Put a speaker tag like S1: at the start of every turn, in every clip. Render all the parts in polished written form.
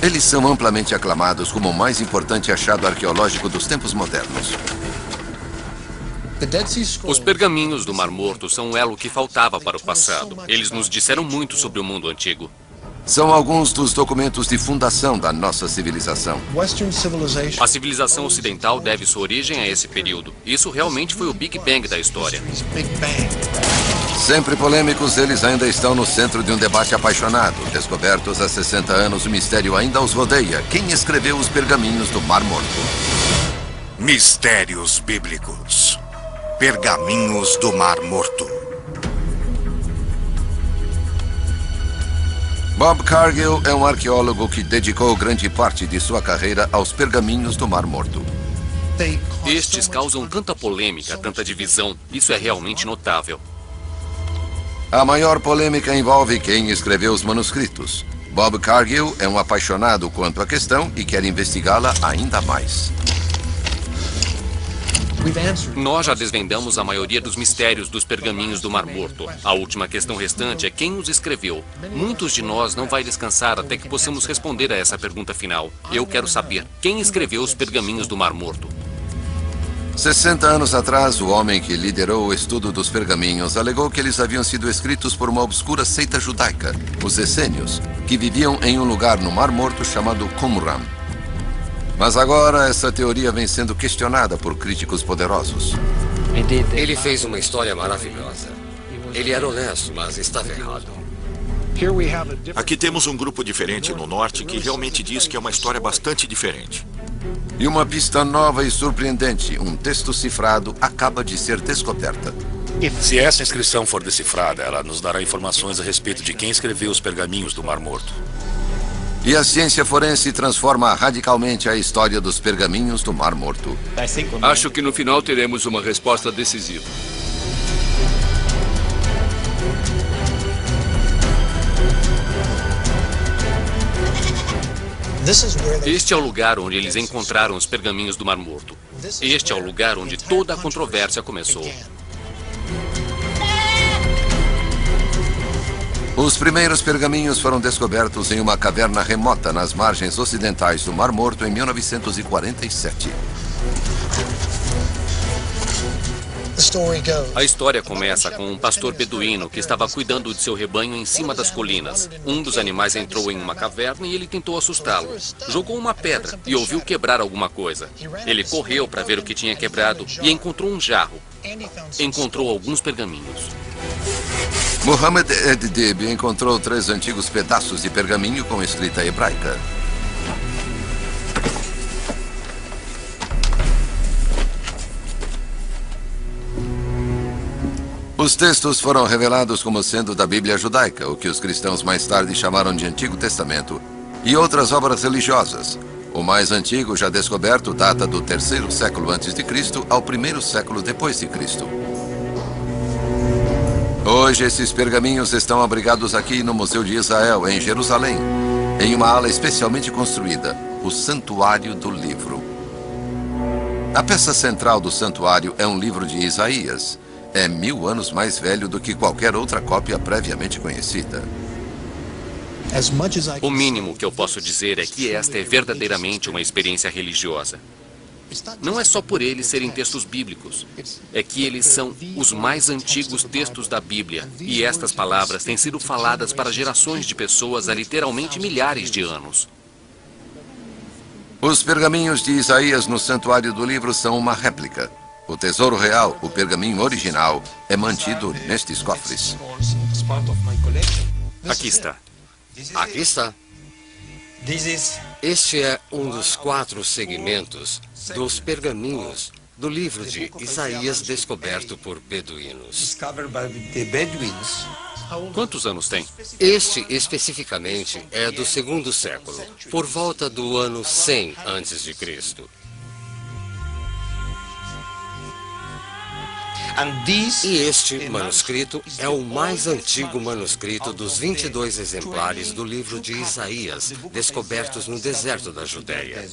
S1: Eles são amplamente aclamados como o mais importante achado arqueológico dos tempos modernos.
S2: Os pergaminhos do Mar Morto são um elo que faltava para o passado. Eles nos disseram muito sobre o mundo antigo.
S1: São alguns dos documentos de fundação da nossa civilização.
S2: A civilização ocidental deve sua origem a esse período. Isso realmente foi o Big Bang da história.
S1: Sempre polêmicos, eles ainda estão no centro de um debate apaixonado. Descobertos há 60 anos, o mistério ainda os rodeia. Quem escreveu os pergaminhos do Mar Morto?
S3: Mistérios bíblicos. Pergaminhos do Mar Morto.
S1: Bob Cargill é um arqueólogo que dedicou grande parte de sua carreira aos pergaminhos do Mar Morto.
S2: Estes causam tanta polêmica, tanta divisão. Isso é realmente notável.
S1: A maior polêmica envolve quem escreveu os manuscritos. Bob Cargill é um apaixonado quanto à questão e quer investigá-la ainda mais.
S2: Nós já desvendamos a maioria dos mistérios dos pergaminhos do Mar Morto. A última questão restante é quem os escreveu. Muitos de nós não vai descansar até que possamos responder a essa pergunta final. Eu quero saber, quem escreveu os pergaminhos do Mar Morto?
S1: 60 anos atrás, o homem que liderou o estudo dos pergaminhos alegou que eles haviam sido escritos por uma obscura seita judaica, os essênios, que viviam em um lugar no Mar Morto chamado Qumran. Mas agora essa teoria vem sendo questionada por críticos poderosos.
S4: Ele fez uma história maravilhosa. Ele era honesto, mas estava errado.
S3: Aqui temos um grupo diferente no norte que realmente diz que é uma história bastante diferente.
S1: E uma pista nova e surpreendente, um texto cifrado, acaba de ser descoberta.
S5: Se essa inscrição for decifrada, ela nos dará informações a respeito de quem escreveu os pergaminhos do Mar Morto.
S1: E a ciência forense transforma radicalmente a história dos pergaminhos do Mar Morto.
S6: Acho que no final teremos uma resposta decisiva.
S2: Este é o lugar onde eles encontraram os pergaminhos do Mar Morto. Este é o lugar onde toda a controvérsia começou.
S1: Os primeiros pergaminhos foram descobertos em uma caverna remota nas margens ocidentais do Mar Morto em 1947.
S2: A história começa com um pastor beduíno que estava cuidando de seu rebanho em cima das colinas. Um dos animais entrou em uma caverna e ele tentou assustá-lo. Jogou uma pedra e ouviu quebrar alguma coisa. Ele correu para ver o que tinha quebrado e encontrou um jarro. Encontrou alguns pergaminhos.
S1: Muhammad Ed-Dib encontrou 3 antigos pedaços de pergaminho com escrita hebraica. Os textos foram revelados como sendo da Bíblia judaica, o que os cristãos mais tarde chamaram de Antigo Testamento, e outras obras religiosas. O mais antigo já descoberto data do 3º século a.C. ao 1º século depois de Cristo. Hoje, esses pergaminhos estão abrigados aqui no Museu de Israel, em Jerusalém, em uma ala especialmente construída, o Santuário do Livro. A peça central do santuário é um livro de Isaías. É 1000 anos mais velho do que qualquer outra cópia previamente conhecida.
S2: O mínimo que eu posso dizer é que esta é verdadeiramente uma experiência religiosa. Não é só por eles serem textos bíblicos, é que eles são os mais antigos textos da Bíblia, e estas palavras têm sido faladas para gerações de pessoas há literalmente milhares de anos.
S1: Os pergaminhos de Isaías no Santuário do Livro são uma réplica. O tesouro real, o pergaminho original, é mantido nestes cofres.
S2: Aqui está.
S4: Aqui está. Este é um dos 4 segmentos dos pergaminhos do livro de Isaías descoberto por beduínos.
S2: Quantos anos tem?
S4: Este, especificamente, é do 2º século, por volta do ano 100 a.C. E este manuscrito é o mais antigo manuscrito dos 22 exemplares do livro de Isaías, descobertos no deserto da Judéia.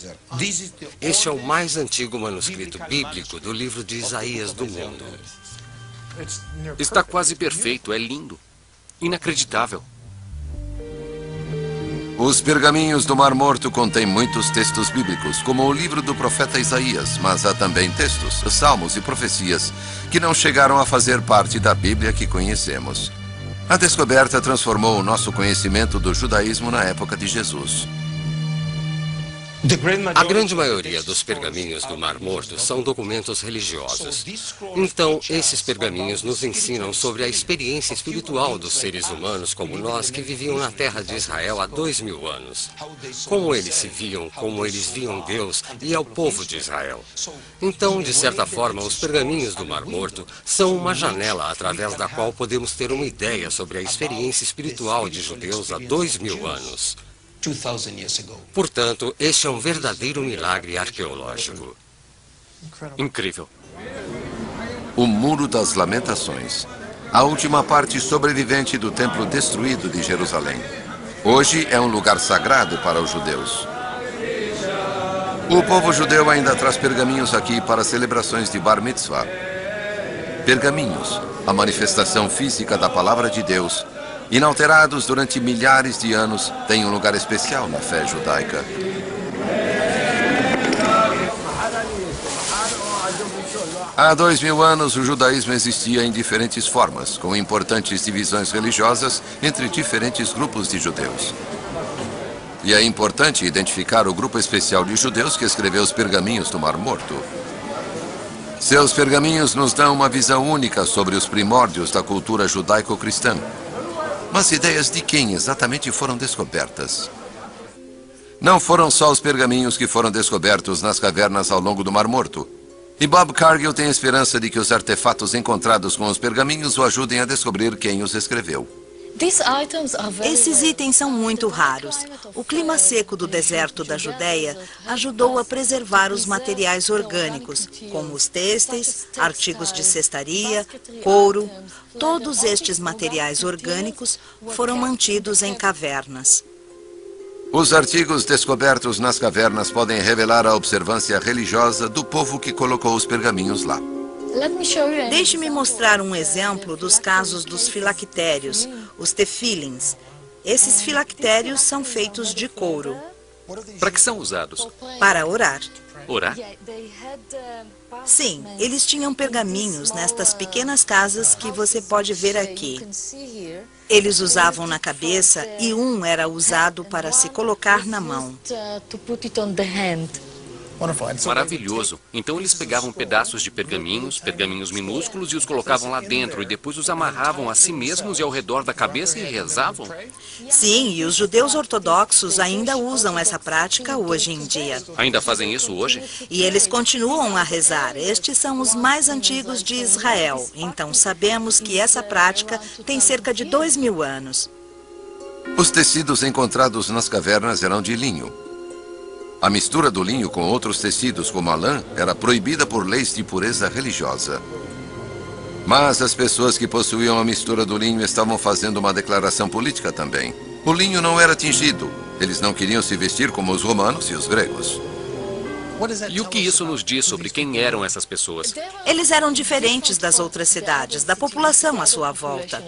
S4: Este é o mais antigo manuscrito bíblico do livro de Isaías do mundo.
S2: Está quase perfeito, é lindo. Inacreditável.
S1: Os pergaminhos do Mar Morto contêm muitos textos bíblicos, como o livro do profeta Isaías, mas há também textos, salmos e profecias que não chegaram a fazer parte da Bíblia que conhecemos. A descoberta transformou o nosso conhecimento do judaísmo na época de Jesus.
S4: A grande maioria dos pergaminhos do Mar Morto são documentos religiosos. Então, esses pergaminhos nos ensinam sobre a experiência espiritual dos seres humanos como nós que viviam na terra de Israel há 2000 anos. Como eles se viam, como eles viam Deus e ao povo de Israel. Então, de certa forma, os pergaminhos do Mar Morto são uma janela através da qual podemos ter uma ideia sobre a experiência espiritual de judeus há 2000 anos. Portanto, este é um verdadeiro milagre arqueológico.
S2: Incrível.
S1: O Muro das Lamentações. A última parte sobrevivente do templo destruído de Jerusalém. Hoje é um lugar sagrado para os judeus. O povo judeu ainda traz pergaminhos aqui para celebrações de Bar Mitzvah. Pergaminhos, a manifestação física da palavra de Deus, inalterados durante milhares de anos, têm um lugar especial na fé judaica. Há 2000 anos, o judaísmo existia em diferentes formas, com importantes divisões religiosas entre diferentes grupos de judeus. E é importante identificar o grupo especial de judeus que escreveu os pergaminhos do Mar Morto. Seus pergaminhos nos dão uma visão única sobre os primórdios da cultura judaico-cristã. Mas ideias de quem exatamente foram descobertas? Não foram só os pergaminhos que foram descobertos nas cavernas ao longo do Mar Morto. E Bob Cargill tem esperança de que os artefatos encontrados com os pergaminhos o ajudem a descobrir quem os escreveu.
S7: Esses itens são muito raros. O clima seco do deserto da Judéia ajudou a preservar os materiais orgânicos, como os têxteis, artigos de cestaria, couro. Todos estes materiais orgânicos foram mantidos em cavernas.
S1: Os artigos descobertos nas cavernas podem revelar a observância religiosa do povo que colocou os pergaminhos lá.
S7: Deixe-me mostrar um exemplo dos casos dos filactérios, os tefilins. Esses filactérios são feitos de couro.
S2: Para que são usados?
S7: Para orar.
S2: Orar?
S7: Sim, eles tinham pergaminhos nestas pequenas casas que você pode ver aqui. Eles usavam na cabeça e um era usado para se colocar na mão.
S2: Maravilhoso. Então eles pegavam pedaços de pergaminhos minúsculos e os colocavam lá dentro e depois os amarravam a si mesmos e ao redor da cabeça e rezavam?
S7: Sim, e os judeus ortodoxos ainda usam essa prática hoje em dia.
S2: Ainda fazem isso hoje?
S7: E eles continuam a rezar. Estes são os mais antigos de Israel. Então sabemos que essa prática tem cerca de 2000 anos.
S1: Os tecidos encontrados nas cavernas eram de linho. A mistura do linho com outros tecidos, como a lã, era proibida por leis de pureza religiosa. Mas as pessoas que possuíam a mistura do linho estavam fazendo uma declaração política também. O linho não era tingido. Eles não queriam se vestir como os romanos e os gregos.
S2: E o que isso nos diz sobre quem eram essas pessoas?
S7: Eles eram diferentes das outras cidades, da população à sua volta.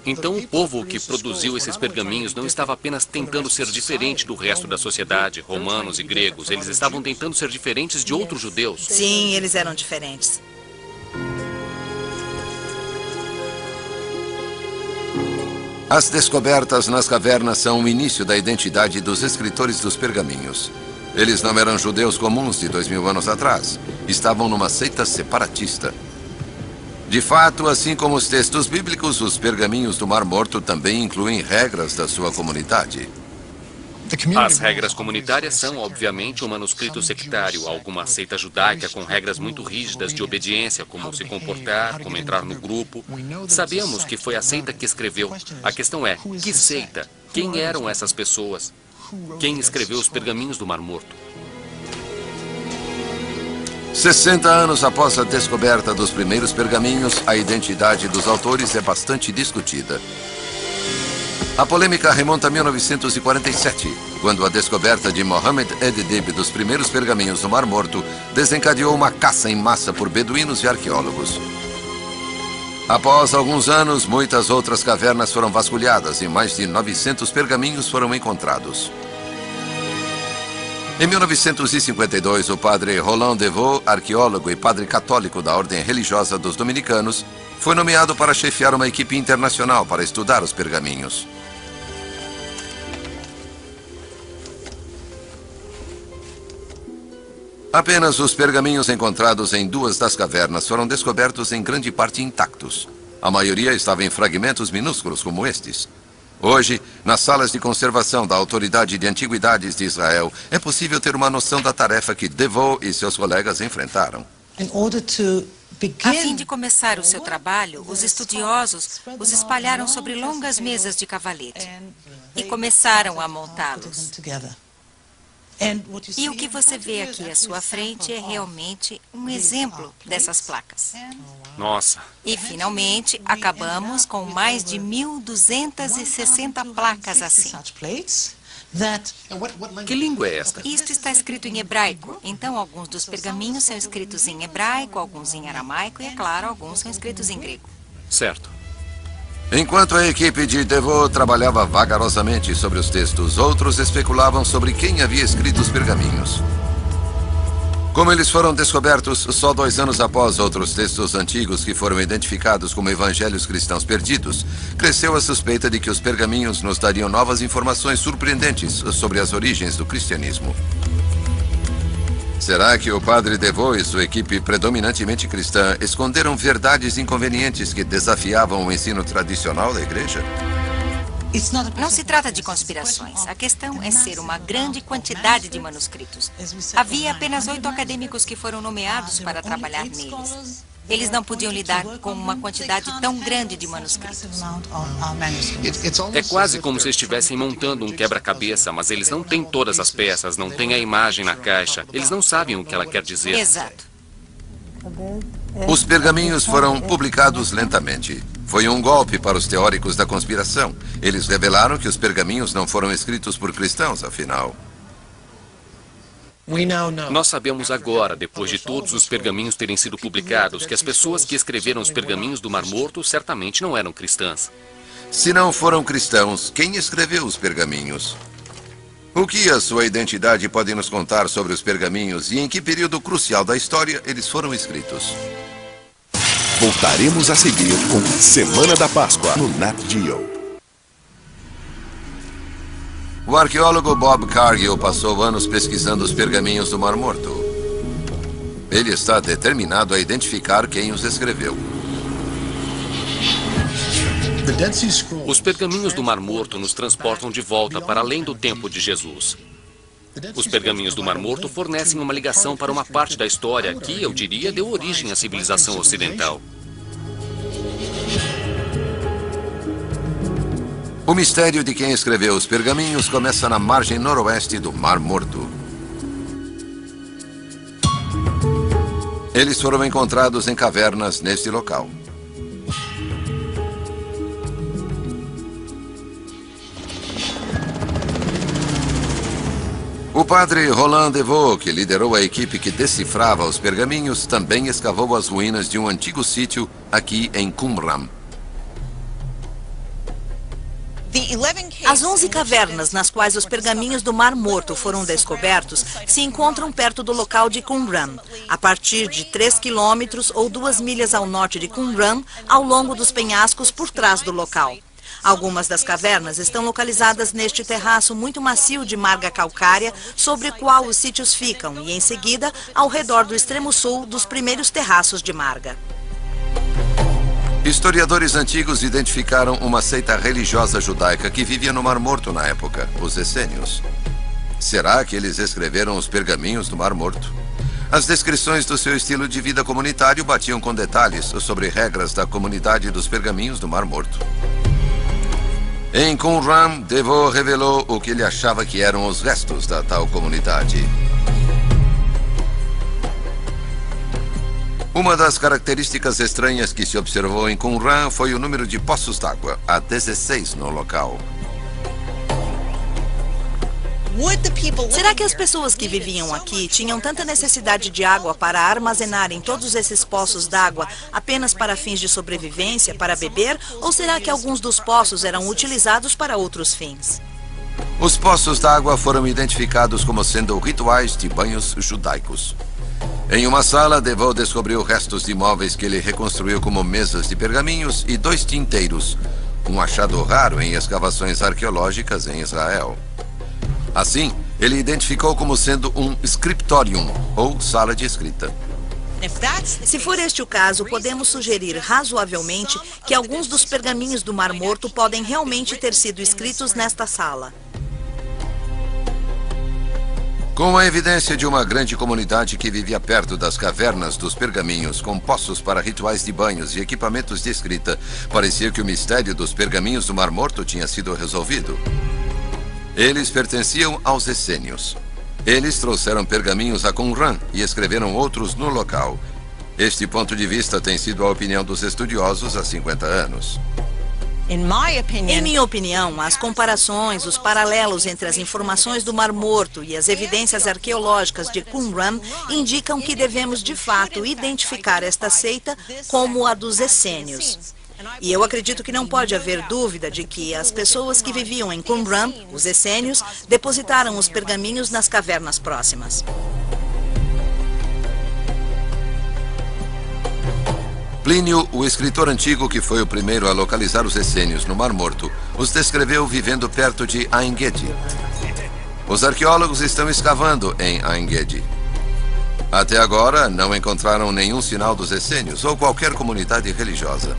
S2: Então o povo que produziu esses pergaminhos não estava apenas tentando ser diferente do resto da sociedade, romanos e gregos. Eles estavam tentando ser diferentes de outros judeus.
S7: Sim, eles eram diferentes.
S1: As descobertas nas cavernas são o início da identidade dos escritores dos pergaminhos. Eles não eram judeus comuns de 2000 anos atrás. Estavam numa seita separatista. De fato, assim como os textos bíblicos, os pergaminhos do Mar Morto também incluem regras da sua comunidade.
S2: As regras comunitárias são, obviamente, um manuscrito sectário, alguma seita judaica com regras muito rígidas de obediência, como se comportar, como entrar no grupo. Sabemos que foi a seita que escreveu. A questão é, que seita? Quem eram essas pessoas? Quem escreveu os pergaminhos do Mar Morto?
S1: 60 anos após a descoberta dos primeiros pergaminhos, a identidade dos autores é bastante discutida. A polêmica remonta a 1947, quando a descoberta de Mohammed Ed-Dib dos primeiros pergaminhos do Mar Morto desencadeou uma caça em massa por beduínos e arqueólogos. Após alguns anos, muitas outras cavernas foram vasculhadas e mais de 900 pergaminhos foram encontrados. Em 1952, o padre Roland Devaux, arqueólogo e padre católico da Ordem Religiosa dos Dominicanos, foi nomeado para chefiar uma equipe internacional para estudar os pergaminhos. Apenas os pergaminhos encontrados em 2 das cavernas foram descobertos em grande parte intactos. A maioria estava em fragmentos minúsculos como estes. Hoje, nas salas de conservação da Autoridade de Antiguidades de Israel, é possível ter uma noção da tarefa que Devaux e seus colegas enfrentaram.
S8: A fim de começar o seu trabalho, os estudiosos os espalharam sobre longas mesas de cavalete e começaram a montá-los. E o que você vê aqui à sua frente é realmente um exemplo dessas placas.
S2: Nossa.
S8: E, finalmente, acabamos com mais de 1.260 placas assim.
S2: Que língua é esta?
S8: Isto está escrito em hebraico. Então, alguns dos pergaminhos são escritos em hebraico, alguns em aramaico e, é claro, alguns são escritos em grego.
S2: Certo.
S1: Enquanto a equipe de Devaux trabalhava vagarosamente sobre os textos, outros especulavam sobre quem havia escrito os pergaminhos. Como eles foram descobertos só 2 anos após outros textos antigos que foram identificados como evangelhos cristãos perdidos, cresceu a suspeita de que os pergaminhos nos dariam novas informações surpreendentes sobre as origens do cristianismo. Será que o padre Devaux e sua equipe predominantemente cristã esconderam verdades inconvenientes que desafiavam o ensino tradicional da igreja?
S8: Não se trata de conspirações. A questão é ser uma grande quantidade de manuscritos. Havia apenas 8 acadêmicos que foram nomeados para trabalhar neles. Eles não podiam lidar com uma quantidade tão grande de manuscritos.
S2: É quase como se estivessem montando um quebra-cabeça, mas eles não têm todas as peças, não têm a imagem na caixa. Eles não sabem o que ela quer dizer.
S8: Exato.
S1: Os pergaminhos foram publicados lentamente. Foi um golpe para os teóricos da conspiração. Eles revelaram que os pergaminhos não foram escritos por cristãos, afinal.
S2: Nós sabemos agora, depois de todos os pergaminhos terem sido publicados, que as pessoas que escreveram os pergaminhos do Mar Morto certamente não eram cristãs.
S1: Se não foram cristãos, quem escreveu os pergaminhos? O que a sua identidade pode nos contar sobre os pergaminhos e em que período crucial da história eles foram escritos?
S9: Voltaremos a seguir com Semana da Páscoa no Nat Geo.
S1: O arqueólogo Bob Cargill passou anos pesquisando os pergaminhos do Mar Morto. Ele está determinado a identificar quem os escreveu.
S2: Os pergaminhos do Mar Morto nos transportam de volta para além do tempo de Jesus. Os pergaminhos do Mar Morto fornecem uma ligação para uma parte da história que, eu diria, deu origem à civilização ocidental.
S1: O mistério de quem escreveu os pergaminhos começa na margem noroeste do Mar Morto. Eles foram encontrados em cavernas neste local. O padre Roland Devaux, que liderou a equipe que decifrava os pergaminhos, também escavou as ruínas de um antigo sítio aqui em Qumran.
S7: As 11 cavernas nas quais os pergaminhos do Mar Morto foram descobertos se encontram perto do local de Qumran, a partir de 3 quilômetros ou 2 milhas ao norte de Qumran, ao longo dos penhascos por trás do local. Algumas das cavernas estão localizadas neste terraço muito macio de marga calcária, sobre o qual os sítios ficam, e em seguida, ao redor do extremo sul dos primeiros terraços de marga.
S1: Historiadores antigos identificaram uma seita religiosa judaica que vivia no Mar Morto na época, os essênios. Será que eles escreveram os pergaminhos do Mar Morto? As descrições do seu estilo de vida comunitário batiam com detalhes sobre regras da comunidade dos pergaminhos do Mar Morto. Em Qumran, Devaux revelou o que ele achava que eram os restos da tal comunidade. Uma das características estranhas que se observou em Qumran foi o número de poços d'água, há 16 no local.
S7: Será que as pessoas que viviam aqui tinham tanta necessidade de água para armazenarem todos esses poços d'água apenas para fins de sobrevivência, para beber? Ou será que alguns dos poços eram utilizados para outros fins?
S1: Os poços d'água foram identificados como sendo rituais de banhos judaicos. Em uma sala, DeVoe descobriu restos de móveis que ele reconstruiu como mesas de pergaminhos e 2 tinteiros, um achado raro em escavações arqueológicas em Israel. Assim, ele identificou como sendo um scriptorium, ou sala de escrita.
S7: Se for este o caso, podemos sugerir razoavelmente que alguns dos pergaminhos do Mar Morto podem realmente ter sido escritos nesta sala.
S1: Com a evidência de uma grande comunidade que vivia perto das cavernas dos pergaminhos, com poços para rituais de banhos e equipamentos de escrita, parecia que o mistério dos pergaminhos do Mar Morto tinha sido resolvido. Eles pertenciam aos essênios. Eles trouxeram pergaminhos a Qumran e escreveram outros no local. Este ponto de vista tem sido a opinião dos estudiosos há 50 anos.
S7: Em minha opinião, as comparações, os paralelos entre as informações do Mar Morto e as evidências arqueológicas de Qumran indicam que devemos, de fato, identificar esta seita como a dos essênios. E eu acredito que não pode haver dúvida de que as pessoas que viviam em Qumran, os essênios, depositaram os pergaminhos nas cavernas próximas.
S1: Plínio, o escritor antigo que foi o primeiro a localizar os essênios no Mar Morto, os descreveu vivendo perto de Ain Gedi. Os arqueólogos estão escavando em Ain Gedi. Até agora, não encontraram nenhum sinal dos essênios ou qualquer comunidade religiosa.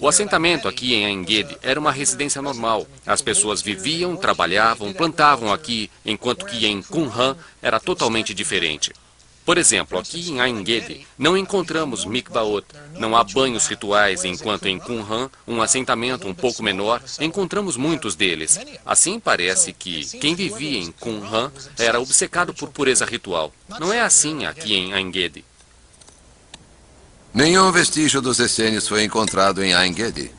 S2: O assentamento aqui em Ain Gedi era uma residência normal. As pessoas viviam, trabalhavam, plantavam aqui, enquanto que em Qumran era totalmente diferente. Por exemplo, aqui em Ain Gedi não encontramos mikvaot, não há banhos rituais, enquanto em Qumran, um assentamento um pouco menor, encontramos muitos deles. Assim parece que quem vivia em Qumran era obcecado por pureza ritual. Não é assim aqui em Ain Gedi.
S1: Nenhum vestígio dos essênios foi encontrado em Ain Gedi.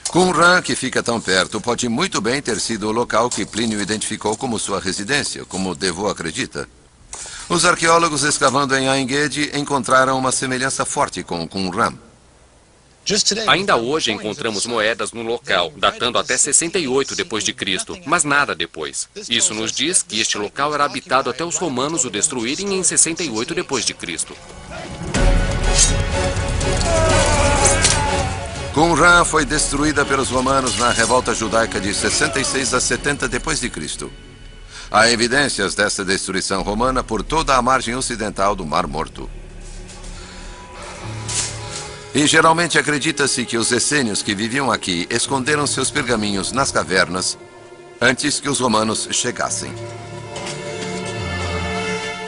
S1: Qumran, que fica tão perto, pode muito bem ter sido o local que Plínio identificou como sua residência, como DeVoe acredita. Os arqueólogos escavando em Ain Gedi encontraram uma semelhança forte com Qumran.
S2: Ainda hoje encontramos moedas no local, datando até 68 d.C., mas nada depois. Isso nos diz que este local era habitado até os romanos o destruírem em 68 d.C.
S1: Qumran foi destruída pelos romanos na revolta judaica de 66 a 70 d.C. Há evidências dessa destruição romana por toda a margem ocidental do Mar Morto. E geralmente acredita-se que os essênios que viviam aqui esconderam seus pergaminhos nas cavernas antes que os romanos chegassem.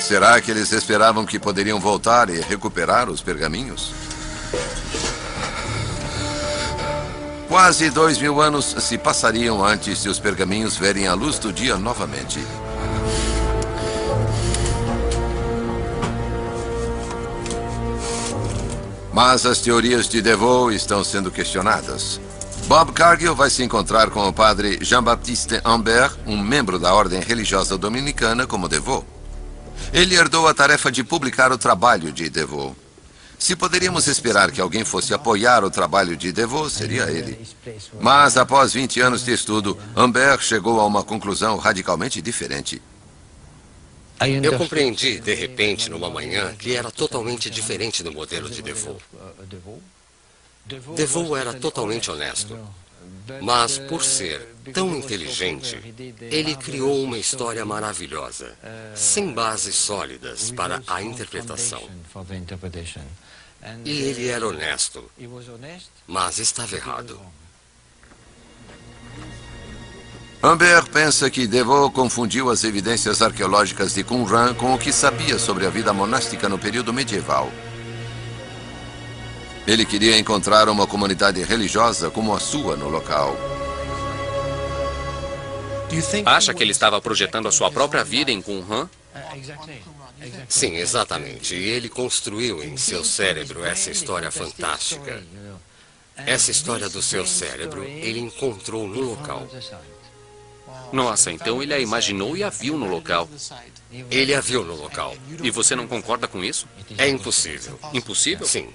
S1: Será que eles esperavam que poderiam voltar e recuperar os pergaminhos? Quase 2000 anos se passariam antes de os pergaminhos verem a luz do dia novamente. Mas as teorias de DeVoe estão sendo questionadas. Bob Cargill vai se encontrar com o padre Jean-Baptiste Ambert, um membro da ordem religiosa dominicana como DeVoe. Ele herdou a tarefa de publicar o trabalho de DeVoe. Se poderíamos esperar que alguém fosse apoiar o trabalho de DeVoe, seria ele. Mas, após 20 anos de estudo, Ambert chegou a uma conclusão radicalmente diferente.
S4: Eu compreendi, de repente, numa manhã, que era totalmente diferente do modelo de DeVoe. DeVoe era totalmente honesto. Mas, por ser tão inteligente, ele criou uma história maravilhosa, sem bases sólidas para a interpretação. E ele era honesto, mas estava errado.
S1: Ambert pensa que DeVoe confundiu as evidências arqueológicas de Qumran com o que sabia sobre a vida monástica no período medieval. Ele queria encontrar uma comunidade religiosa como a sua no local.
S2: Acha que ele estava projetando a sua própria vida em Qumran?
S4: Sim, exatamente. E ele construiu em seu cérebro essa história fantástica. Essa história do seu cérebro, ele encontrou no local.
S2: Nossa, então ele a imaginou e a viu no local.
S4: Ele a viu no local.
S2: E você não concorda com isso?
S4: É impossível.
S2: Impossível?
S4: Sim.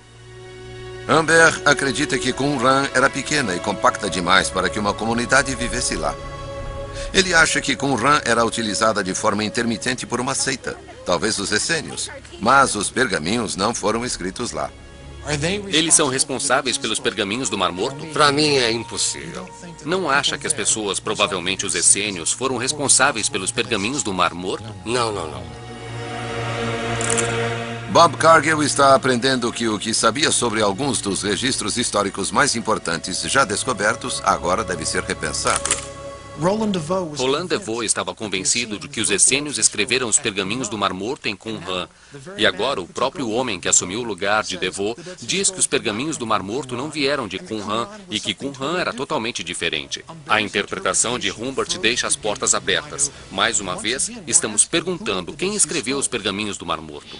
S1: Humbert acredita que Qumran era pequena e compacta demais para que uma comunidade vivesse lá. Ele acha que Qumran era utilizada de forma intermitente por uma seita, talvez os essênios, mas os pergaminhos não foram escritos lá.
S2: Eles são responsáveis pelos pergaminhos do Mar Morto?
S4: Para mim é impossível.
S2: Não acha que as pessoas, provavelmente os essênios, foram responsáveis pelos pergaminhos do Mar Morto?
S4: Não, não, não.
S1: Bob Cargill está aprendendo que o que sabia sobre alguns dos registros históricos mais importantes já descobertos agora deve ser repensado.
S2: Roland DeVoe estava convencido de que os essênios escreveram os pergaminhos do Mar Morto em Qumran. E agora o próprio homem que assumiu o lugar de DeVoe diz que os pergaminhos do Mar Morto não vieram de Qumran e que Qumran era totalmente diferente. A interpretação de Humbert deixa as portas abertas. Mais uma vez, estamos perguntando quem escreveu os pergaminhos do Mar Morto.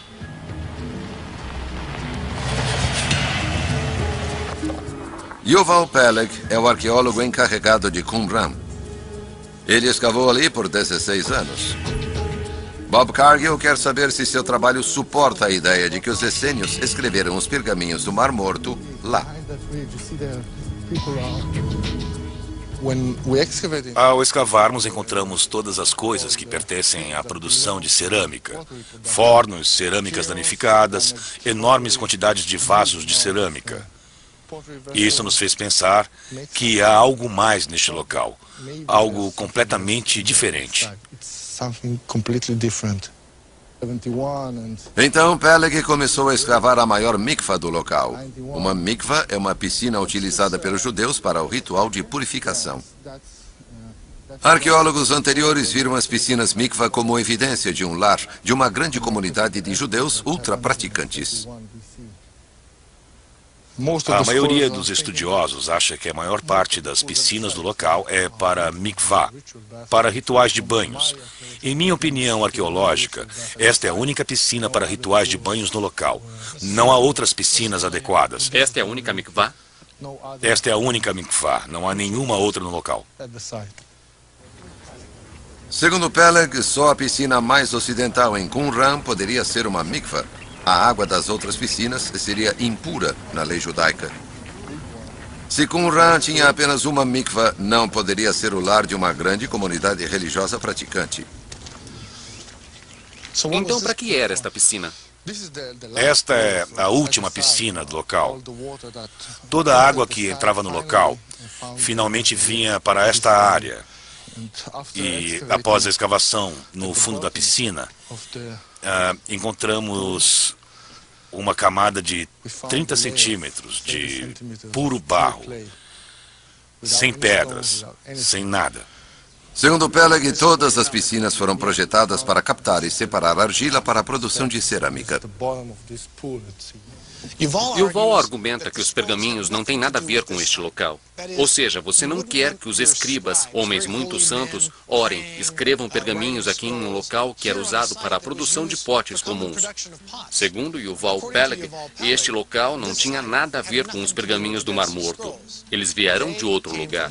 S1: Yuval Peleg é o arqueólogo encarregado de Qumran. Ele escavou ali por 16 anos. Bob Cargill quer saber se seu trabalho suporta a ideia de que os essênios escreveram os pergaminhos do Mar Morto lá.
S5: Ao escavarmos, encontramos todas as coisas que pertencem à produção de cerâmica. Fornos, cerâmicas danificadas, enormes quantidades de vasos de cerâmica. Isso nos fez pensar que há algo mais neste local, algo completamente diferente.
S1: Então Peleg começou a escavar a maior mikvah do local. Uma mikvah é uma piscina utilizada pelos judeus para o ritual de purificação. Arqueólogos anteriores viram as piscinas mikvah como evidência de um lar, de uma grande comunidade de judeus ultra-praticantes.
S5: A maioria dos estudiosos acha que a maior parte das piscinas do local é para mikvah, para rituais de banhos. Em minha opinião arqueológica, esta é a única piscina para rituais de banhos no local. Não há outras piscinas adequadas.
S2: Esta é a única mikvah?
S5: Esta é a única mikvah, não há nenhuma outra no local.
S1: Segundo Peleg, só a piscina mais ocidental em Qumran poderia ser uma mikvah. A água das outras piscinas seria impura na lei judaica. Se Qumran tinha apenas uma mikvah, não poderia ser o lar de uma grande comunidade religiosa praticante.
S2: Então, para que era esta piscina?
S5: Esta é a última piscina do local. Toda a água que entrava no local finalmente vinha para esta área. E após a escavação no fundo da piscina, encontramos uma camada de 30 centímetros de puro barro, sem pedras, sem nada.
S1: Segundo Peleg, todas as piscinas foram projetadas para captar e separar argila para a produção de cerâmica.
S2: Yuval argumenta que os pergaminhos não têm nada a ver com este local. Ou seja, você não quer que os escribas, homens muito santos, orem, escrevam pergaminhos aqui em um local que era usado para a produção de potes comuns. Segundo Yuval Peleg, este local não tinha nada a ver com os pergaminhos do Mar Morto. Eles vieram de outro lugar.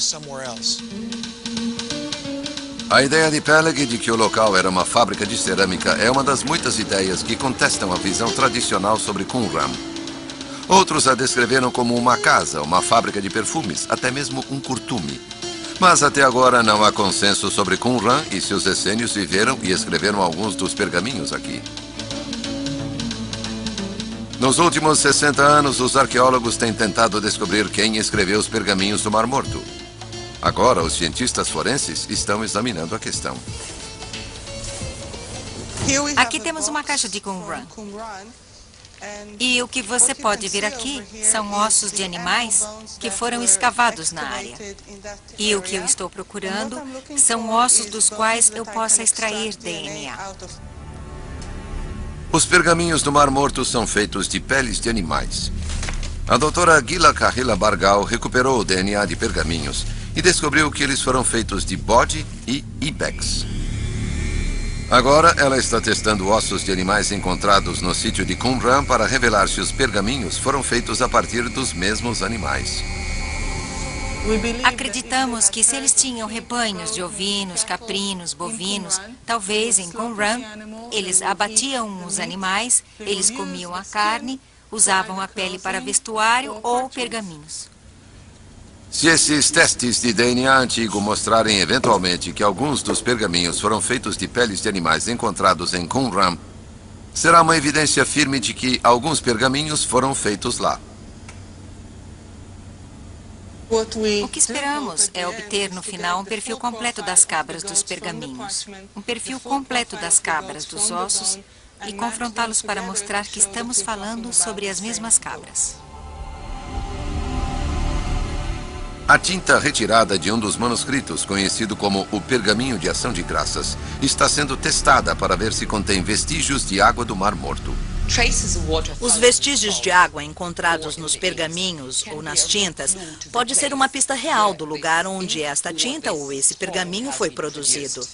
S1: A ideia de Peleg de que o local era uma fábrica de cerâmica é uma das muitas ideias que contestam a visão tradicional sobre Qumran. Outros a descreveram como uma casa, uma fábrica de perfumes, até mesmo um curtume. Mas até agora não há consenso sobre Qumran e se os essênios viveram e escreveram alguns dos pergaminhos aqui. Nos últimos 60 anos, os arqueólogos têm tentado descobrir quem escreveu os pergaminhos do Mar Morto. Agora, os cientistas forenses estão examinando a questão.
S8: Aqui temos uma caixa de Qumran. E o que você pode ver aqui são ossos de animais que foram escavados na área. E o que eu estou procurando são ossos dos quais eu possa extrair DNA.
S1: Os pergaminhos do Mar Morto são feitos de peles de animais. A doutora Gila Kahila Bargal recuperou o DNA de pergaminhos e descobriu que eles foram feitos de bode e ibex. Agora, ela está testando ossos de animais encontrados no sítio de Qumran para revelar se os pergaminhos foram feitos a partir dos mesmos animais.
S8: Acreditamos que se eles tinham rebanhos de ovinos, caprinos, bovinos, talvez em Qumran, eles abatiam os animais, eles comiam a carne, usavam a pele para vestuário ou pergaminhos.
S1: Se esses testes de DNA antigo mostrarem eventualmente que alguns dos pergaminhos foram feitos de peles de animais encontrados em Qumran, será uma evidência firme de que alguns pergaminhos foram feitos lá.
S8: O que esperamos é obter no final um perfil completo das cabras dos pergaminhos, um perfil completo das cabras dos ossos e confrontá-los para mostrar que estamos falando sobre as mesmas cabras.
S1: A tinta retirada de um dos manuscritos, conhecido como o Pergaminho de Ação de Graças, está sendo testada para ver se contém vestígios de água do Mar Morto.
S7: Os vestígios de água encontrados nos pergaminhos ou nas tintas pode ser uma pista real do lugar onde esta tinta ou esse pergaminho foi produzido.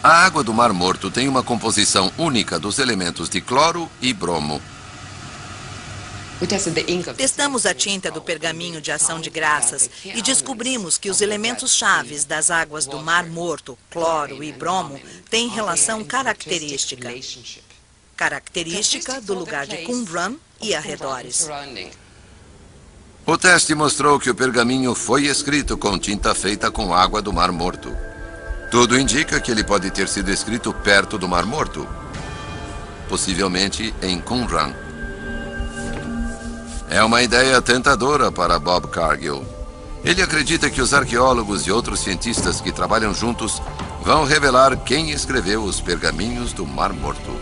S1: A água do Mar Morto tem uma composição única dos elementos de cloro e bromo.
S7: Testamos a tinta do pergaminho de ação de graças e descobrimos que os elementos chaves das águas do Mar Morto, cloro e bromo, têm relação característica. Característica do lugar de Qumran e arredores.
S1: O teste mostrou que o pergaminho foi escrito com tinta feita com água do Mar Morto. Tudo indica que ele pode ter sido escrito perto do Mar Morto, possivelmente em Qumran. É uma ideia tentadora para Bob Cargill. Ele acredita que os arqueólogos e outros cientistas que trabalham juntos vão revelar quem escreveu os pergaminhos do Mar Morto.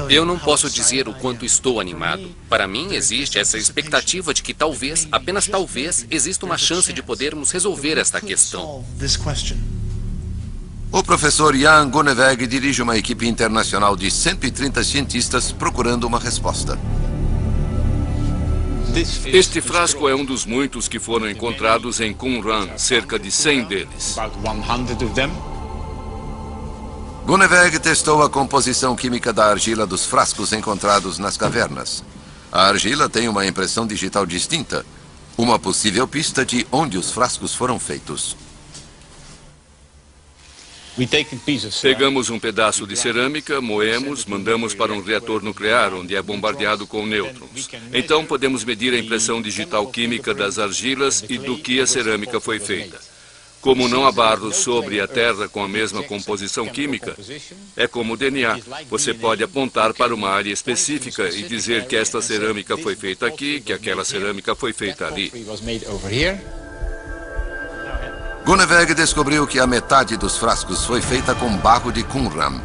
S2: Eu não posso dizer o quanto estou animado. Para mim, existe essa expectativa de que talvez, apenas talvez, exista uma chance de podermos resolver esta questão.
S1: O professor Jan Gunneweg dirige uma equipe internacional de 130 cientistas procurando uma resposta.
S6: Este frasco é um dos muitos que foram encontrados em Qumran, cerca de 100 deles.
S1: Gunneweg testou a composição química da argila dos frascos encontrados nas cavernas. A argila tem uma impressão digital distinta, uma possível pista de onde os frascos foram feitos.
S6: Pegamos um pedaço de cerâmica, moemos, mandamos para um reator nuclear, onde é bombardeado com nêutrons. Então podemos medir a impressão digital química das argilas e do que a cerâmica foi feita. Como não há barro sobre a Terra com a mesma composição química, é como o DNA. Você pode apontar para uma área específica e dizer que esta cerâmica foi feita aqui, que aquela cerâmica foi feita ali.
S1: Gunneweg descobriu que a metade dos frascos foi feita com barro de Qumran.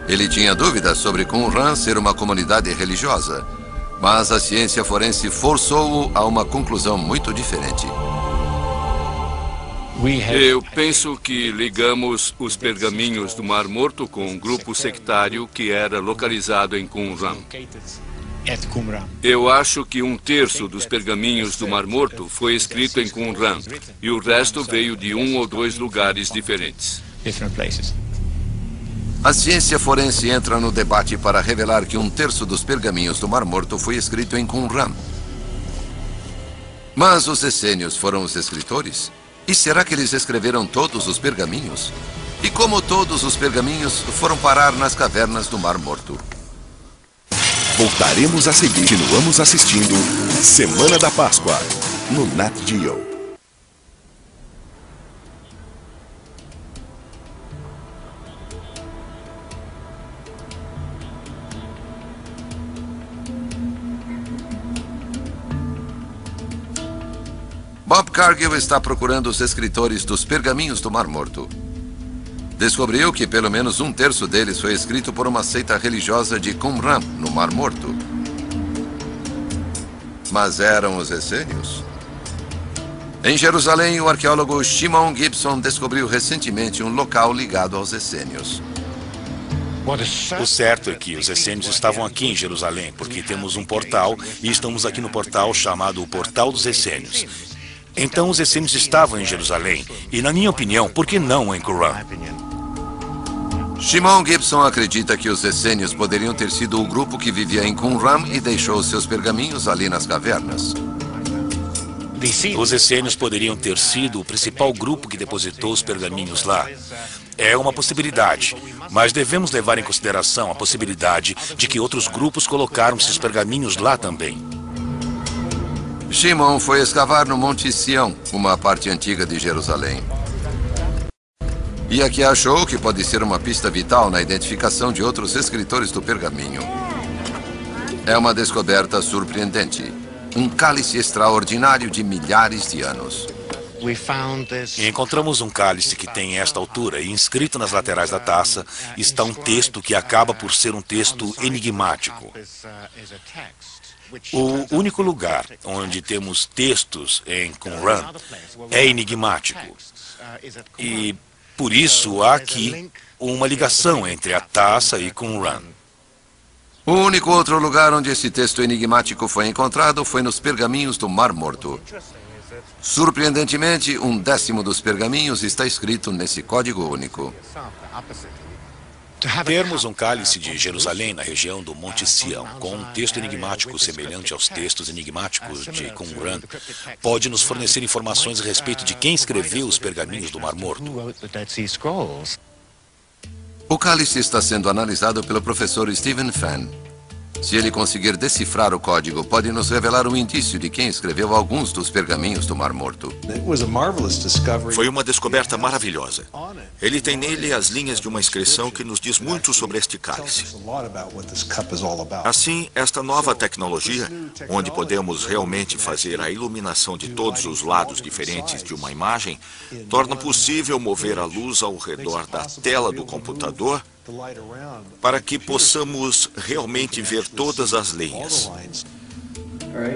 S1: Ele tinha dúvidas sobre Qumran ser uma comunidade religiosa, mas a ciência forense forçou-o a uma conclusão muito diferente.
S6: Eu penso que ligamos os pergaminhos do Mar Morto com um grupo sectário que era localizado em Qumran. Eu acho que 1/3 dos pergaminhos do Mar Morto foi escrito em Qumran e o resto veio de 1 ou 2 lugares diferentes.
S1: A ciência forense entra no debate para revelar que 1/3 dos pergaminhos do Mar Morto foi escrito em Qumran. Mas os essênios foram os escritores? E será que eles escreveram todos os pergaminhos? E como todos os pergaminhos foram parar nas cavernas do Mar Morto?
S9: Voltaremos a seguir. Continuamos assistindo Semana da Páscoa, no Nat Geo.
S1: Bob Cargill está procurando os escritores dos pergaminhos do Mar Morto. Descobriu que pelo menos 1/3 deles foi escrito por uma seita religiosa de Qumran, no Mar Morto. Mas eram os essênios? Em Jerusalém, o arqueólogo Shimon Gibson descobriu recentemente um local ligado aos essênios.
S5: O certo é que os essênios estavam aqui em Jerusalém, porque temos um portal e estamos aqui no portal chamado o Portal dos Essênios. Então os essênios estavam em Jerusalém e, na minha opinião, por que não em Qumran?
S1: Shimon Gibson acredita que os essênios poderiam ter sido o grupo que vivia em Qumran e deixou seus pergaminhos ali nas cavernas.
S5: Os essênios poderiam ter sido o principal grupo que depositou os pergaminhos lá. É uma possibilidade, mas devemos levar em consideração a possibilidade de que outros grupos colocaram seus pergaminhos lá também.
S1: Shimon foi escavar no Monte Sião, uma parte antiga de Jerusalém. E aqui achou que pode ser uma pista vital na identificação de outros escritores do pergaminho. É uma descoberta surpreendente. Um cálice extraordinário de milhares de anos.
S5: Encontramos um cálice que tem esta altura e inscrito nas laterais da taça está um texto que acaba por ser um texto enigmático. O único lugar onde temos textos em Qumran é enigmático. E por isso há aqui uma ligação entre a taça e Qumran.
S1: O único outro lugar onde esse texto enigmático foi encontrado foi nos pergaminhos do Mar Morto. Surpreendentemente, 1/10 dos pergaminhos está escrito nesse código único.
S5: Termos um cálice de Jerusalém na região do Monte Sião, com um texto enigmático semelhante aos textos enigmáticos de Qumran, pode nos fornecer informações a respeito de quem escreveu os pergaminhos do Mar Morto.
S1: O cálice está sendo analisado pelo professor Stephen Fenn. Se ele conseguir decifrar o código, pode nos revelar um indício de quem escreveu alguns dos pergaminhos do Mar Morto.
S3: Foi uma descoberta maravilhosa. Ele tem nele as linhas de uma inscrição que nos diz muito sobre este cálice. Assim, esta nova tecnologia, onde podemos realmente fazer a iluminação de todos os lados diferentes de uma imagem, torna possível mover a luz ao redor da tela do computador para que possamos realmente ver todas as linhas.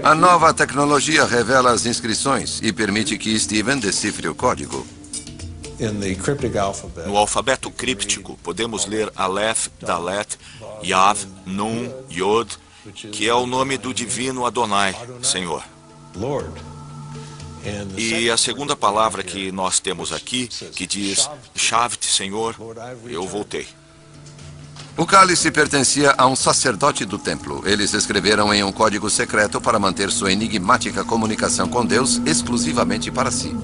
S1: A nova tecnologia revela as inscrições e permite que Stephen decifre o código.
S3: No alfabeto críptico, podemos ler Aleph, Dalet, Yav, Nun, Yod, que é o nome do divino Adonai, Senhor. E a segunda palavra que nós temos aqui, que diz Shavt, Senhor, eu voltei.
S1: O cálice pertencia a um sacerdote do templo. Eles escreveram em um código secreto para manter sua enigmática comunicação com Deus exclusivamente para si.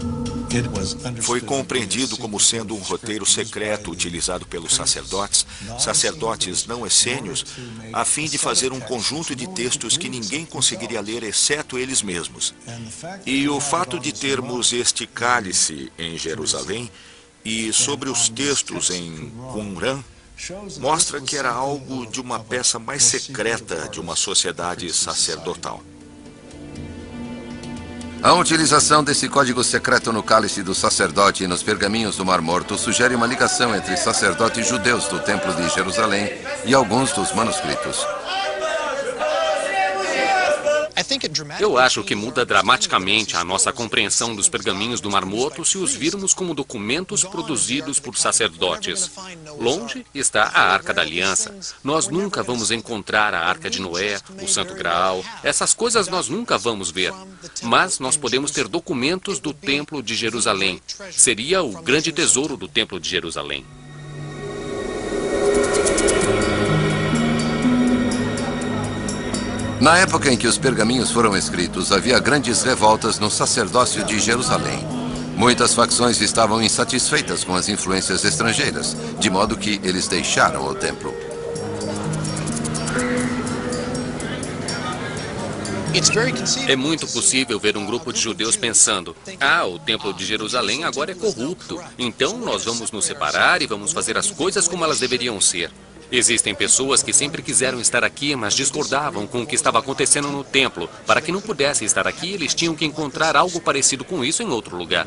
S3: Foi compreendido como sendo um roteiro secreto utilizado pelos sacerdotes não essênios, a fim de fazer um conjunto de textos que ninguém conseguiria ler exceto eles mesmos. E o fato de termos este cálice em Jerusalém e sobre os textos em Qumran mostra que era algo de uma peça mais secreta de uma sociedade sacerdotal.
S1: A utilização desse código secreto no cálice do sacerdote e nos pergaminhos do Mar Morto sugere uma ligação entre sacerdotes judeus do Templo de Jerusalém e alguns dos manuscritos.
S2: Eu acho que muda dramaticamente a nossa compreensão dos pergaminhos do Mar Morto se os virmos como documentos produzidos por sacerdotes. Longe está a Arca da Aliança. Nós nunca vamos encontrar a Arca de Noé, o Santo Graal. Essas coisas nós nunca vamos ver. Mas nós podemos ter documentos do Templo de Jerusalém. Seria o grande tesouro do Templo de Jerusalém.
S1: Na época em que os pergaminhos foram escritos, havia grandes revoltas no sacerdócio de Jerusalém. Muitas facções estavam insatisfeitas com as influências estrangeiras, de modo que eles deixaram o templo.
S2: É muito possível ver um grupo de judeus pensando: o Templo de Jerusalém agora é corrupto, então nós vamos nos separar e vamos fazer as coisas como elas deveriam ser. Existem pessoas que sempre quiseram estar aqui, mas discordavam com o que estava acontecendo no templo. Para que não pudessem estar aqui, eles tinham que encontrar algo parecido com isso em outro lugar.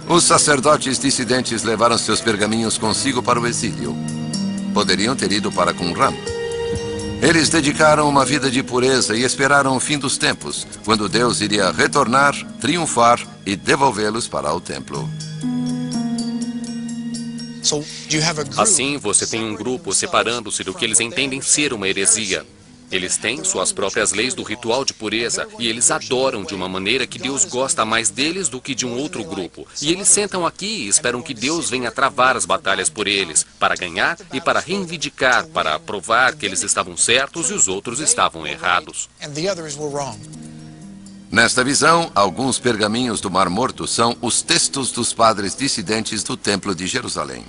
S1: Os sacerdotes dissidentes levaram seus pergaminhos consigo para o exílio. Poderiam ter ido para Qumran. Eles dedicaram uma vida de pureza e esperaram o fim dos tempos, quando Deus iria retornar, triunfar e devolvê-los para o templo.
S2: Assim, você tem um grupo separando-se do que eles entendem ser uma heresia. Eles têm suas próprias leis do ritual de pureza e eles adoram de uma maneira que Deus gosta mais deles do que de um outro grupo. E eles sentam aqui e esperam que Deus venha travar as batalhas por eles, para ganhar e para reivindicar, para provar que eles estavam certos e os outros estavam errados.
S1: Nesta visão, alguns pergaminhos do Mar Morto são os textos dos padres dissidentes do Templo de Jerusalém.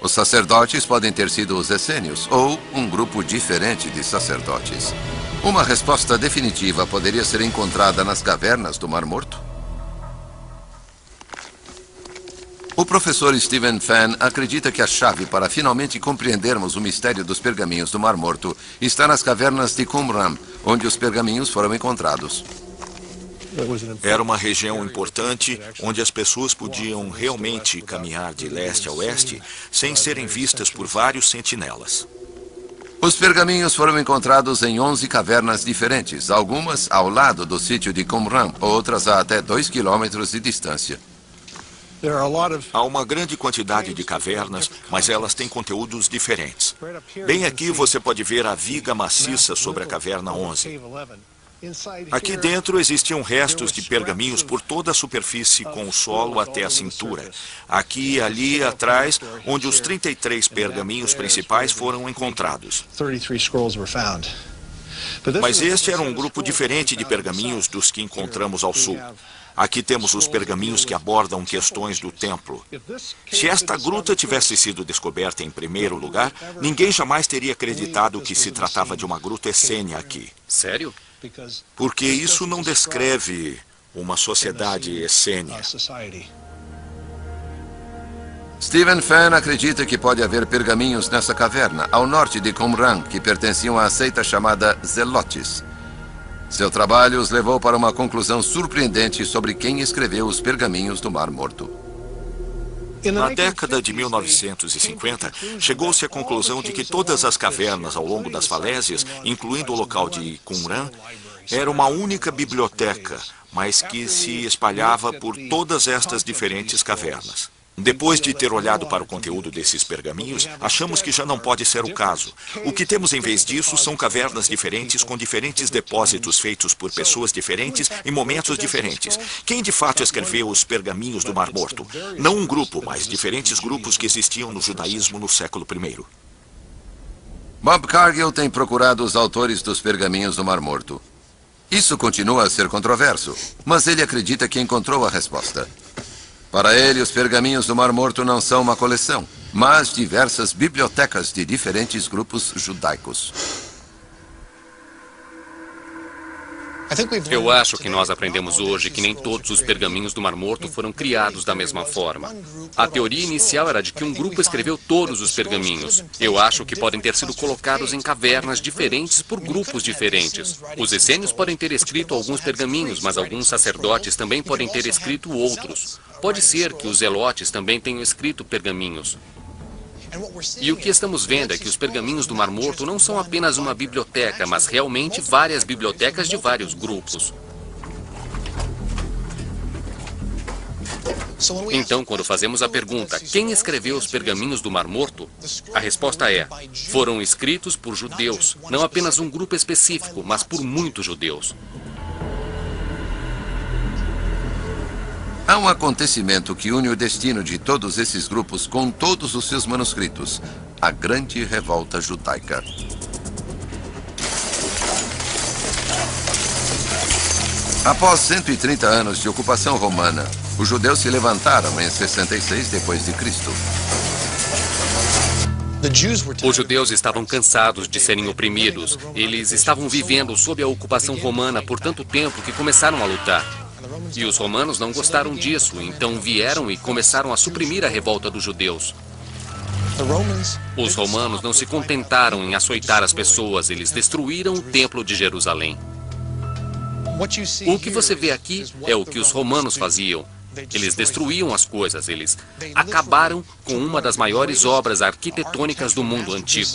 S1: Os sacerdotes podem ter sido os essênios ou um grupo diferente de sacerdotes. Uma resposta definitiva poderia ser encontrada nas cavernas do Mar Morto? O professor Stephen Fenn acredita que a chave para finalmente compreendermos o mistério dos pergaminhos do Mar Morto está nas cavernas de Qumran, onde os pergaminhos foram encontrados.
S3: Era uma região importante onde as pessoas podiam realmente caminhar de leste a oeste sem serem vistas por vários sentinelas.
S1: Os pergaminhos foram encontrados em 11 cavernas diferentes, algumas ao lado do sítio de Qumran, outras a até 2 quilômetros de distância.
S3: Há uma grande quantidade de cavernas, mas elas têm conteúdos diferentes. Bem aqui você pode ver a viga maciça sobre a caverna 11. Aqui dentro existiam restos de pergaminhos por toda a superfície, com o solo até a cintura. Aqui e ali atrás, onde os 33 pergaminhos principais foram encontrados. Mas este era um grupo diferente de pergaminhos dos que encontramos ao sul. Aqui temos os pergaminhos que abordam questões do templo. Se esta gruta tivesse sido descoberta em primeiro lugar, ninguém jamais teria acreditado que se tratava de uma gruta essênia aqui.
S2: Sério?
S3: Porque isso não descreve uma sociedade essênia.
S1: Stephen Fenn acredita que pode haver pergaminhos nessa caverna, ao norte de Qumran, que pertenciam à seita chamada Zelotes. Seu trabalho os levou para uma conclusão surpreendente sobre quem escreveu os pergaminhos do Mar Morto.
S3: Na década de 1950, chegou-se à conclusão de que todas as cavernas ao longo das falésias, incluindo o local de Qumran, era uma única biblioteca, mas que se espalhava por todas estas diferentes cavernas. Depois de ter olhado para o conteúdo desses pergaminhos, achamos que já não pode ser o caso. O que temos em vez disso são cavernas diferentes com diferentes depósitos feitos por pessoas diferentes em momentos diferentes. Quem de fato escreveu os pergaminhos do Mar Morto? Não um grupo, mas diferentes grupos que existiam no judaísmo no século I.
S1: Bob Cargill tem procurado os autores dos pergaminhos do Mar Morto. Isso continua a ser controverso, mas ele acredita que encontrou a resposta. Para ele, os pergaminhos do Mar Morto não são uma coleção, mas diversas bibliotecas de diferentes grupos judaicos.
S2: Eu acho que nós aprendemos hoje que nem todos os pergaminhos do Mar Morto foram criados da mesma forma. A teoria inicial era de que um grupo escreveu todos os pergaminhos. Eu acho que podem ter sido colocados em cavernas diferentes por grupos diferentes. Os essênios podem ter escrito alguns pergaminhos, mas alguns sacerdotes também podem ter escrito outros. Pode ser que os zelotes também tenham escrito pergaminhos. E o que estamos vendo é que os pergaminhos do Mar Morto não são apenas uma biblioteca, mas realmente várias bibliotecas de vários grupos. Então, quando fazemos a pergunta, quem escreveu os pergaminhos do Mar Morto? A resposta é, foram escritos por judeus, não apenas um grupo específico, mas por muitos judeus.
S1: Há um acontecimento que une o destino de todos esses grupos com todos os seus manuscritos, a Grande Revolta Judaica. Após 130 anos de ocupação romana, os judeus se levantaram em 66 d.C.
S2: Os judeus estavam cansados de serem oprimidos. Eles estavam vivendo sob a ocupação romana por tanto tempo que começaram a lutar. E os romanos não gostaram disso, então vieram e começaram a suprimir a revolta dos judeus. Os romanos não se contentaram em açoitar as pessoas, eles destruíram o templo de Jerusalém. O que você vê aqui é o que os romanos faziam. Eles destruíam as coisas, eles acabaram com uma das maiores obras arquitetônicas do mundo antigo.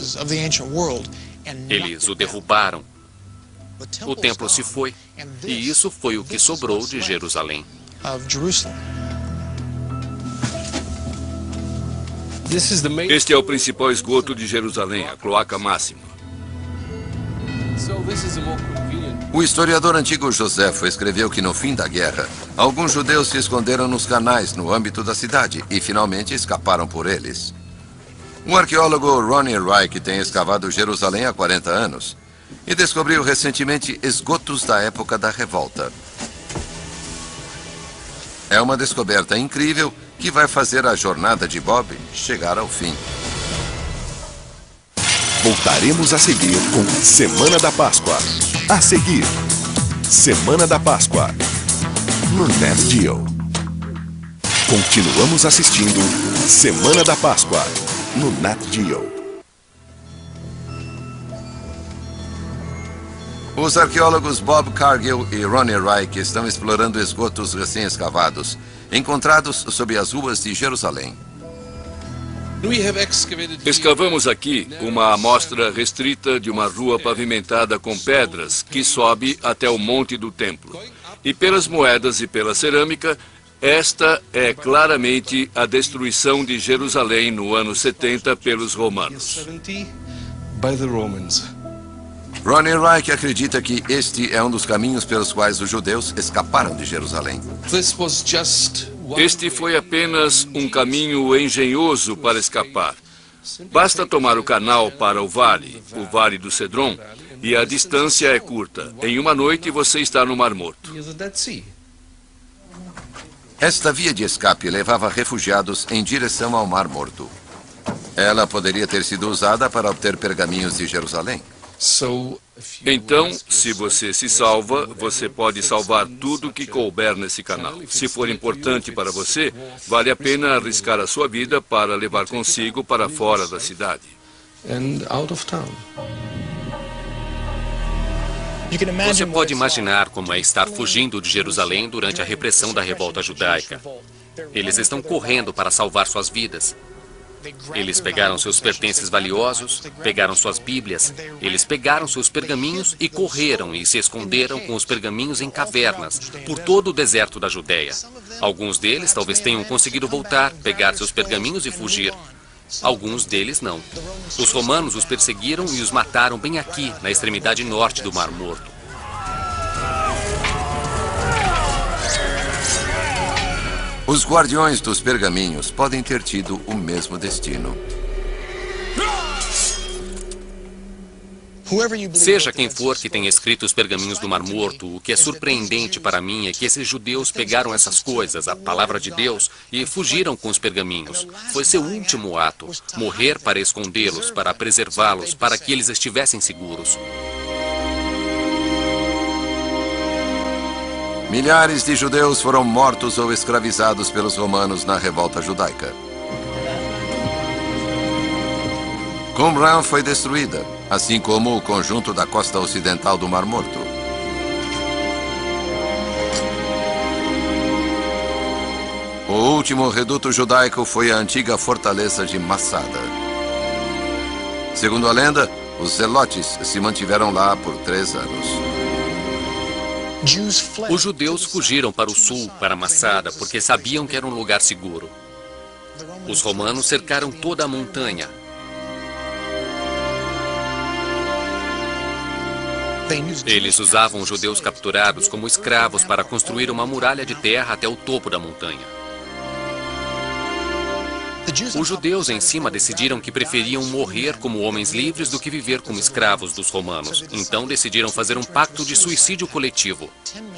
S2: Eles o derrubaram. O templo se foi, e isso foi o que sobrou de Jerusalém.
S6: Este é o principal esgoto de Jerusalém, a cloaca máxima.
S1: O historiador antigo Joséfo escreveu que no fim da guerra, alguns judeus se esconderam nos canais no âmbito da cidade e finalmente escaparam por eles. O arqueólogo Ronnie Reich tem escavado Jerusalém há 40 anos e descobriu recentemente esgotos da época da revolta. É uma descoberta incrível que vai fazer a jornada de Bob chegar ao fim.
S9: Voltaremos a seguir com Semana da Páscoa. A seguir, Semana da Páscoa, no Nat Geo. Continuamos assistindo Semana da Páscoa, no Nat Geo.
S1: Os arqueólogos Bob Cargill e Ronnie Reich estão explorando esgotos recém-escavados, encontrados sob as ruas de Jerusalém.
S6: Escavamos aqui uma amostra restrita de uma rua pavimentada com pedras que sobe até o Monte do Templo. E pelas moedas e pela cerâmica, esta é claramente a destruição de Jerusalém no ano 70 pelos romanos.
S1: Ronnie Reich acredita que este é um dos caminhos pelos quais os judeus escaparam de Jerusalém.
S6: Este foi apenas um caminho engenhoso para escapar. Basta tomar o canal para o Vale do Cedron, e a distância é curta. Em uma noite você está no Mar Morto.
S1: Esta via de escape levava refugiados em direção ao Mar Morto. Ela poderia ter sido usada para obter pergaminhos de Jerusalém.
S6: Então, se você se salva, você pode salvar tudo que couber nesse canal. Se for importante para você, vale a pena arriscar a sua vida para levar consigo para fora da cidade.
S2: Você pode imaginar como é estar fugindo de Jerusalém durante a repressão da revolta judaica. Eles estão correndo para salvar suas vidas. Eles pegaram seus pertences valiosos, pegaram suas bíblias, eles pegaram seus pergaminhos e correram e se esconderam com os pergaminhos em cavernas, por todo o deserto da Judéia. Alguns deles talvez tenham conseguido voltar, pegar seus pergaminhos e fugir. Alguns deles não. Os romanos os perseguiram e os mataram bem aqui, na extremidade norte do Mar Morto.
S1: Os guardiões dos pergaminhos podem ter tido o mesmo destino.
S2: Seja quem for que tenha escrito os pergaminhos do Mar Morto, o que é surpreendente para mim é que esses judeus pegaram essas coisas, a palavra de Deus, e fugiram com os pergaminhos. Foi seu último ato, morrer para escondê-los, para preservá-los, para que eles estivessem seguros.
S1: Milhares de judeus foram mortos ou escravizados pelos romanos na revolta judaica. Qumran foi destruída, assim como o conjunto da costa ocidental do Mar Morto. O último reduto judaico foi a antiga fortaleza de Massada. Segundo a lenda, os zelotes se mantiveram lá por 3 anos.
S2: Os judeus fugiram para o sul, para Massada, porque sabiam que era um lugar seguro. Os romanos cercaram toda a montanha. Eles usavam os judeus capturados como escravos para construir uma muralha de terra até o topo da montanha. Os judeus em cima decidiram que preferiam morrer como homens livres do que viver como escravos dos romanos. Então decidiram fazer um pacto de suicídio coletivo.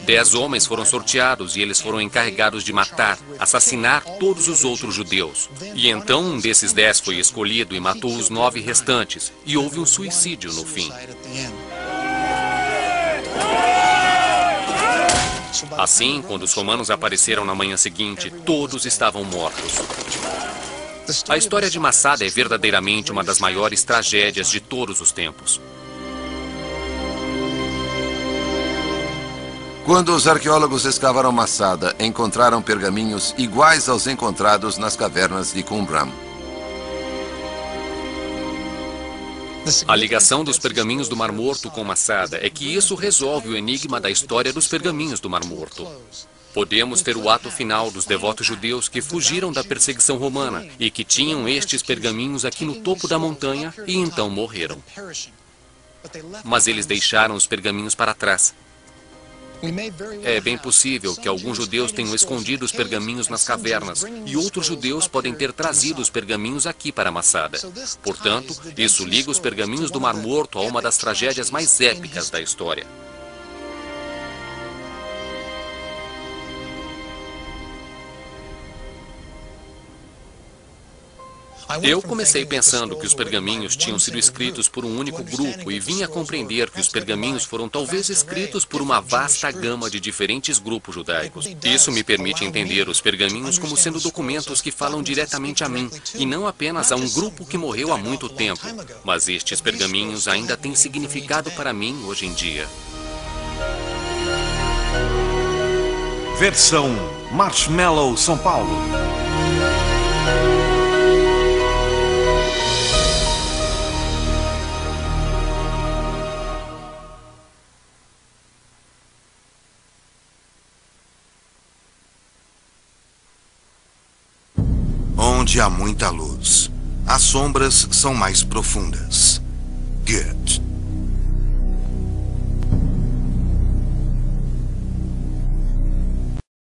S2: 10 homens foram sorteados e eles foram encarregados de matar, assassinar todos os outros judeus. E então um desses 10 foi escolhido e matou os 9 restantes. E houve um suicídio no fim. Assim, quando os romanos apareceram na manhã seguinte, todos estavam mortos. A história de Massada é verdadeiramente uma das maiores tragédias de todos os tempos.
S1: Quando os arqueólogos escavaram Massada, encontraram pergaminhos iguais aos encontrados nas cavernas de Qumran.
S2: A ligação dos pergaminhos do Mar Morto com Massada é que isso resolve o enigma da história dos pergaminhos do Mar Morto. Podemos ter o ato final dos devotos judeus que fugiram da perseguição romana e que tinham estes pergaminhos aqui no topo da montanha e então morreram. mas eles deixaram os pergaminhos para trás. É bem possível que alguns judeus tenham escondido os pergaminhos nas cavernas e outros judeus podem ter trazido os pergaminhos aqui para Masada. Portanto, isso liga os pergaminhos do Mar Morto a uma das tragédias mais épicas da história. Eu comecei pensando que os pergaminhos tinham sido escritos por um único grupo e vim a compreender que os pergaminhos foram talvez escritos por uma vasta gama de diferentes grupos judaicos. Isso me permite entender os pergaminhos como sendo documentos que falam diretamente a mim e não apenas a um grupo que morreu há muito tempo. Mas estes pergaminhos ainda têm significado para mim hoje em dia.
S10: Versão Marshmallow São Paulo.
S11: Onde há muita luz, as sombras são mais profundas. Goethe.